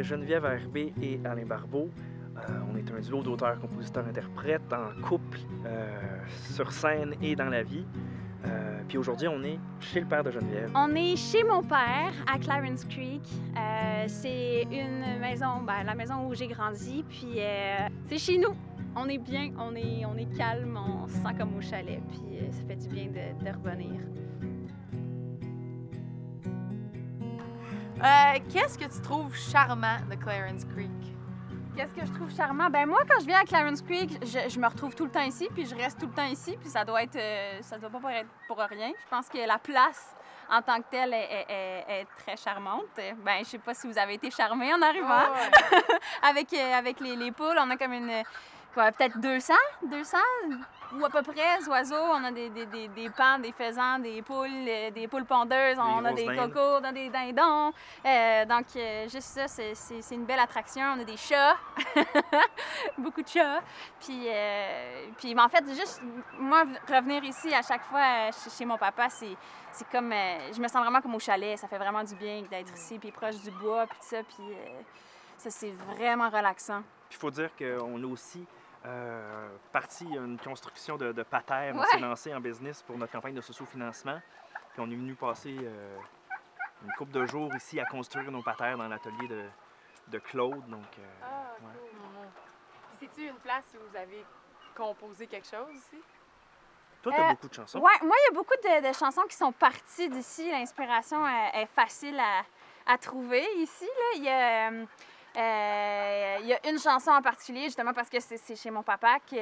est Geneviève Herbé et Alain Barbeau. On est un duo d'auteurs, compositeurs, interprètes en couple, sur scène et dans la vie. Puis aujourd'hui, on est chez le père de Geneviève. On est chez mon père, à Clarence Creek. C'est une maison, la maison où j'ai grandi, puis c'est chez nous. On est bien, on est calme, on se sent comme au chalet, puis ça fait du bien de revenir. Qu'est-ce que tu trouves charmant de Clarence Creek? Qu'est-ce que je trouve charmant? Ben moi, quand je viens à Clarence Creek, je me retrouve tout le temps ici, puis je reste tout le temps ici, puis ça doit pas être pour rien. Je pense que la place en tant que telle est très charmante. Ben je sais pas si vous avez été charmés en arrivant. Oh, ouais. avec les poules, on a comme peut-être 200 ou à peu près oiseaux. On a des pans, des faisans, des poules pondeuses, on a des cocos, on a des dindons. Donc, juste ça, c'est une belle attraction. On a des chats, beaucoup de chats. Puis en fait, juste, moi, revenir ici à chaque fois chez mon papa, c'est comme, je me sens vraiment comme au chalet. Ça fait vraiment du bien d'être ici, puis proche du bois, puis tout ça. Puis ça, c'est vraiment relaxant. Puis il faut dire qu'on a aussi parti une construction de patères. On Ouais. s'est lancé en business pour notre campagne de socio-financement. Puis on est venu passer une couple de jours ici à construire nos patères dans l'atelier de Claude. Donc, ouais. Cool. C'est-tu une place où vous avez composé quelque chose ici? Toi, tu as beaucoup de chansons. Ouais, moi, il y a beaucoup de chansons qui sont parties d'ici. L'inspiration est facile à trouver ici. Là. Il y a une chanson en particulier, justement parce que c'est chez mon papa, que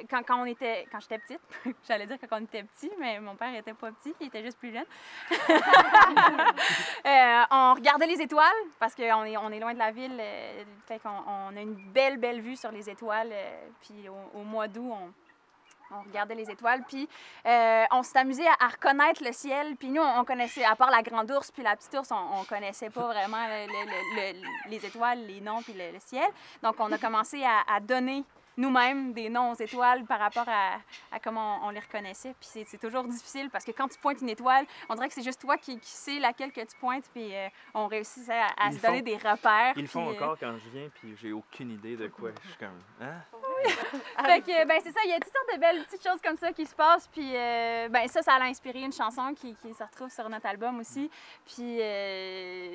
quand j'étais petite, j'allais dire quand on était petit, mais mon père était pas petit, il était juste plus jeune. On regardait les étoiles, parce qu'on est loin de la ville, fait qu'on a une belle vue sur les étoiles, puis au mois d'août, on regardait les étoiles, puis on s'est amusé à reconnaître le ciel. Puis nous, on connaissait, à part la grande ours puis la petite ours, on connaissait pas vraiment les étoiles, les noms puis le ciel. Donc, on a commencé à donner nous-mêmes des noms aux étoiles par rapport à comment on les reconnaissait. Puis c'est toujours difficile parce que quand tu pointes une étoile, on dirait que c'est juste toi qui sais laquelle que tu pointes, puis on réussit à se donner des repères. Ils le font puis, encore quand je viens, puis j'ai aucune idée de quoi. Je suis comme, hein? Fait que, ben c'est ça, il y a toutes sortes de belles petites choses comme ça qui se passent, puis ben ça a inspiré une chanson qui se retrouve sur notre album aussi, puis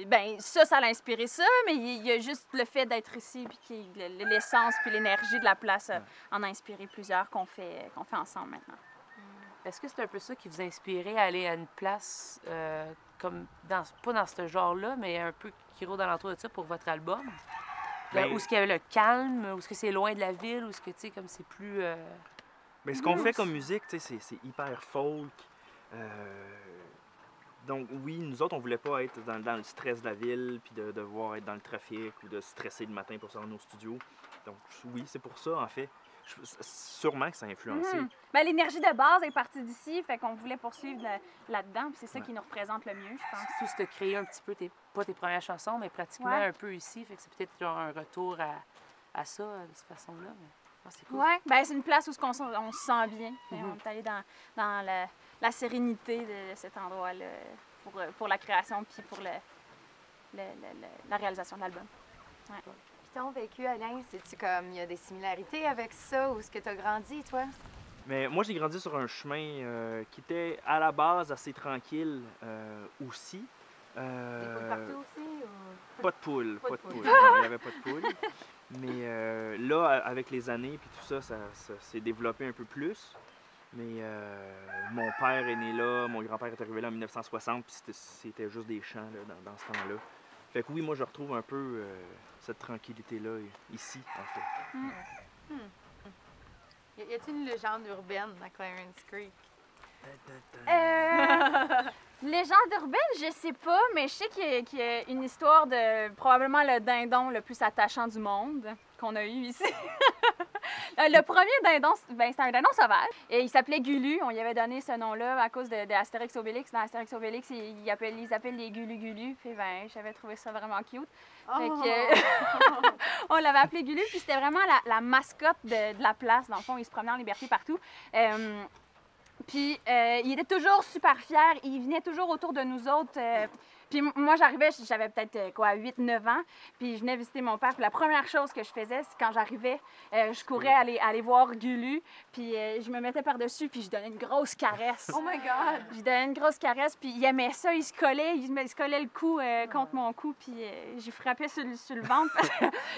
ben ça a inspiré ça, mais il y a juste le fait d'être ici, puis l'essence puis l'énergie de la place en a inspiré plusieurs qu'on fait ensemble maintenant. Est-ce que c'est un peu ça qui vous a inspiré à aller à une place comme, pas dans ce genre-là, mais un peu qui rôde alentour de ça pour votre album? Où est-ce qu'il y a le calme, où est-ce que c'est loin de la ville, où est-ce que, tu sais, comme c'est plus... Mais ce qu'on fait comme musique, tu sais, c'est hyper folk. Donc oui, nous autres, on voulait pas être dans le stress de la ville, puis de devoir être dans le trafic ou de stresser le matin pour se rendre au studio. Donc oui, c'est pour ça, en fait. Sûrement que ça a influencé. Ben, l'énergie de base est partie d'ici, fait qu'on voulait poursuivre là-dedans, puis c'est ça qui nous représente le mieux, je pense. Tout se créer un petit peu, pas tes premières chansons, mais pratiquement un peu ici, fait que c'est peut-être genre un retour à ça, de cette façon-là. Mais c'est cool. Oui, ben c'est une place où on se sent bien. On est allé dans la sérénité de cet endroit-là pour la création puis pour la réalisation de l'album. Ouais. Puis ton vécu, Alain, c'est-tu comme, il y a des similarités avec ça, où est-ce que tu as grandi, toi? Mais moi, j'ai grandi sur un chemin qui était à la base assez tranquille aussi. Des poules partout aussi? Ou... Pas de poules, Pas de pas de poules. poules. Non, il n'y avait pas de poules. Mais là, avec les années puis tout ça s'est développé un peu plus. Mais mon père est né là, mon grand-père est arrivé là en 1960, puis c'était juste des champs là, dans ce temps-là. Fait que oui, moi, je retrouve un peu cette tranquillité-là ici, en fait. Y a-t-il une légende urbaine à Clarence Creek? Légende urbaine, je sais pas, mais je sais qu'il y a une histoire de probablement le dindon le plus attachant du monde qu'on a eu ici. Le premier dindon, ben, c'était un dindon sauvage. Et il s'appelait Gulu. On lui avait donné ce nom-là à cause d'Astérix Obélix. Dans Astérix Obélix, ils appellent les Gulu-Gulu. Puis ben, j'avais trouvé ça vraiment cute. Fait que, on l'avait appelé Gulu. Puis c'était vraiment la mascotte de la place. Dans le fond, il se promenait en liberté partout. Puis il était toujours super fier. Il venait toujours autour de nous autres. Puis moi, j'arrivais, j'avais peut-être, 8-9 ans, puis je venais visiter mon père. Puis la première chose que je faisais, c'est quand j'arrivais, je courais aller voir Gulu, puis je me mettais par-dessus, puis je donnais une grosse caresse. Oh my God! Je donnais une grosse caresse, puis il aimait ça, il se collait le cou contre mon cou, puis je frappais sur le ventre.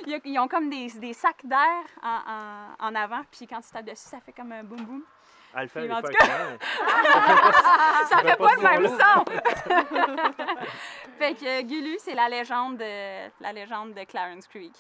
Ils ont comme des sacs d'air en avant, puis quand tu tapes dessus, ça fait comme un boum-boum. Elle le fait Puis, des en fois tout avec Ça fait pas le même son-là. son! Fait que Gulu, c'est la légende de Clarence Creek.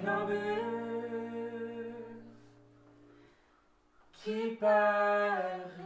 T'en veux? Qui part